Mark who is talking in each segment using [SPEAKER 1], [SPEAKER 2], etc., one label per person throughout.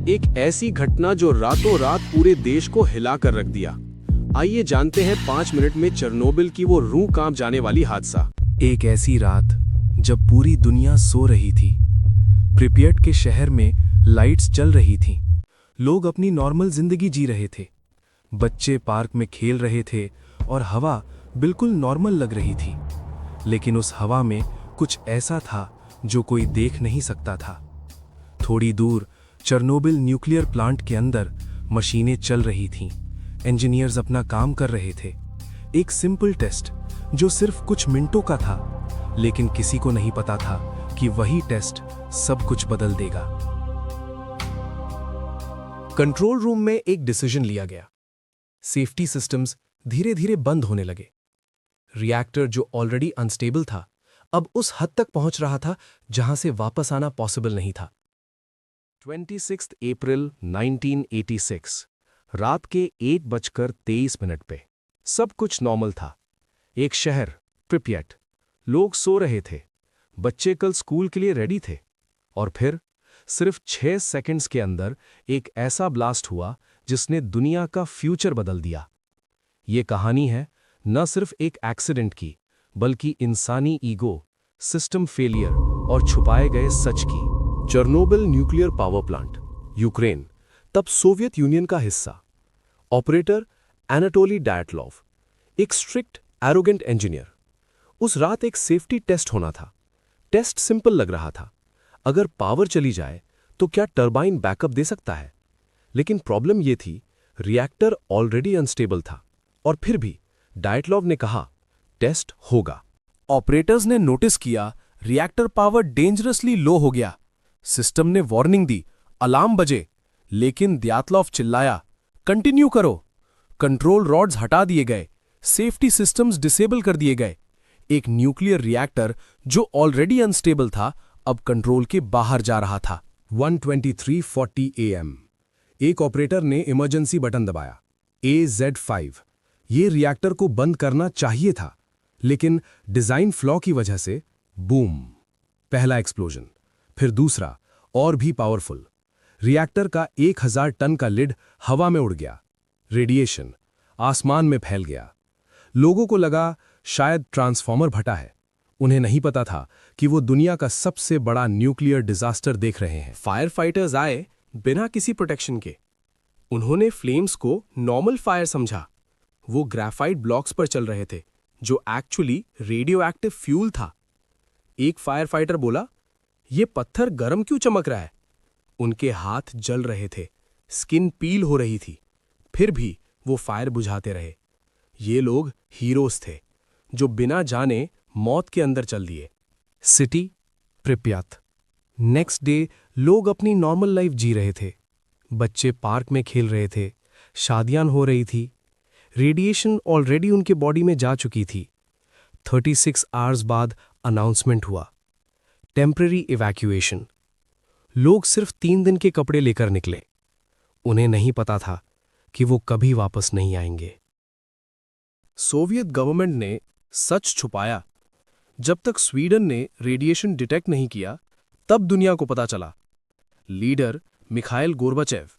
[SPEAKER 1] एक ऐसी घटना जो रातों रात पूरे देश को हिलाकर रख दिया। आइए जानते हैं 5 मिनट में चेरनोबिल की वो रूह कांप जाने वाली हादसा।
[SPEAKER 2] एक ऐसी रात जब पूरी दुनिया सो रही थी। प्रिपियट के शहर में लाइट्स जल रही थीं। लोग अपनी नॉर्मल जिंदगी जी रहे थे। बच्चे पार्क में खेल रहे थे और हवा बिल्कुल नॉर्मल लग रही थी। लेकिन उस हवा में कुछ ऐसा था जो कोई देख नहीं सकता था। थोड़ी दूर चेरनोबिल न्यूक्लियर प्लांट के अंदर मशीनें चल रही थीं। इंजीनियर्स अपना काम कर रहे थे। एक सिंपल टेस्ट जो सिर्फ कुछ मिनटों का था, लेकिन किसी को नहीं पता था कि वही टेस्ट सब कुछ बदल देगा। कंट्रोल रूम में एक डिसीजन लिया गया। सेफ्टी सिस्टम्स धीरे धीरे बंद होने लगे। रिएक्टर जो ऑलरेडी अनस्टेबल था, अब उस हद तक पहुंच रहा था जहां से वापस आना पॉसिबल नहीं था।
[SPEAKER 1] 26 अप्रैल 1986 रात के 1:23 पे सब कुछ नॉर्मल था। एक शहर प्रिपियट, लोग सो रहे थे, बच्चे कल स्कूल के लिए रेडी थे। और फिर सिर्फ 6 सेकंड्स के अंदर एक ऐसा ब्लास्ट हुआ जिसने दुनिया का फ्यूचर बदल दिया। ये कहानी है न सिर्फ एक एक्सीडेंट की, बल्कि इंसानी ईगो, सिस्टम फेलियर और छुपाए गए सच की। Chernobyl nuclear power plant, Ukraine, तब सोवियत यूनियन का हिस्सा। ऑपरेटर एनाटोली डायटलॉव, एक स्ट्रिक्ट एरोगेंट इंजीनियर। उस रात एक सेफ्टी टेस्ट होना था। टेस्ट सिंपल लग रहा था। अगर पावर चली जाए तो क्या टरबाइन बैकअप दे सकता है? लेकिन प्रॉब्लम यह थी, रिएक्टर ऑलरेडी अनस्टेबल था। और फिर भी डायटलॉव ने कहा, टेस्ट होगा।
[SPEAKER 2] ऑपरेटर्स ने नोटिस किया रिएक्टर पावर डेंजरसली लो हो गया। सिस्टम ने वार्निंग दी, अलार्म बजे, लेकिन द्यातलॉव चिल्लाया, कंटिन्यू करो। कंट्रोल रॉड्स हटा दिए गए, सेफ्टी सिस्टम्स डिसेबल कर दिए गए। एक न्यूक्लियर रिएक्टर जो ऑलरेडी अनस्टेबल था, अब कंट्रोल के बाहर जा रहा था।
[SPEAKER 1] 1:23:40 AM एक ऑपरेटर ने इमरजेंसी बटन दबाया। AZ5 ये रिएक्टर को बंद करना चाहिए था, लेकिन डिजाइन फ्लॉ की वजह से बूम, पहला एक्सप्लोजन। फिर दूसरा और भी पावरफुल। रिएक्टर का 1000 टन का लिड हवा में उड़ गया। रेडिएशन आसमान में फैल गया। लोगों को लगा शायद ट्रांसफॉर्मर फटा है। उन्हें नहीं पता था कि वो दुनिया का सबसे बड़ा न्यूक्लियर डिजास्टर देख रहे हैं।
[SPEAKER 2] फायर फाइटर्स आए बिना किसी प्रोटेक्शन के। उन्होंने फ्लेम्स को नॉर्मल फायर समझा। वो ग्रेफाइट ब्लॉक्स पर चल रहे थे, जो एक्चुअली रेडियो एक्टिव फ्यूल था। एक फायर फाइटर बोला, ये पत्थर गर्म क्यों चमक रहा है? उनके हाथ जल रहे थे, स्किन पील हो रही थी। फिर भी वो फायर बुझाते रहे। ये लोग हीरोज थे, जो बिना जाने मौत के अंदर चल दिए। सिटी प्रिपियत। नेक्स्ट डे लोग अपनी नॉर्मल लाइफ जी रहे थे। बच्चे पार्क में खेल रहे थे, शादियां हो रही थी। रेडिएशन ऑलरेडी उनके बॉडी में जा चुकी थी। 36 आवर्स बाद अनाउंसमेंट हुआ, टेम्पररी इवैक्यूएशन। लोग सिर्फ 3 दिन के कपड़े लेकर निकले। उन्हें नहीं पता था कि वो कभी वापस नहीं आएंगे। सोवियत गवर्नमेंट ने सच छुपाया। जब तक स्वीडन ने रेडिएशन डिटेक्ट नहीं किया, तब दुनिया को पता चला। लीडर मिखाइल गोर्बाचेव,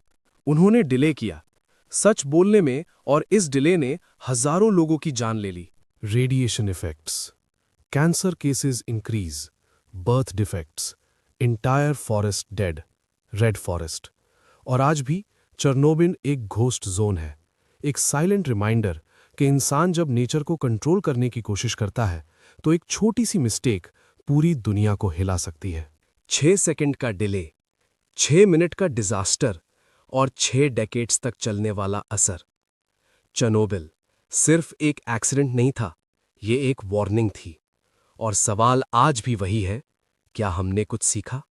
[SPEAKER 2] उन्होंने डिले किया सच बोलने में, और इस डिले ने हजारों लोगों की जान ले ली। Radiation effects, cancer cases increase, birth defects, entire forest dead, red forest. और आज भी चेरनोबिल एक घोस्ट जोन है, एक साइलेंट रिमाइंडर कि इंसान जब नेचर को कंट्रोल करने की कोशिश करता है, तो एक छोटी सी मिस्टेक पूरी दुनिया को हिला सकती है। 6 सेकंड का डिले, 6 मिनट का डिजास्टर और 6 डेकेड्स तक चलने वाला असर। चेरनोबिल सिर्फ एक एक्सीडेंट नहीं था, ये एक वार्निंग थी। और सवाल आज भी वही है, क्या हमने कुछ सीखा?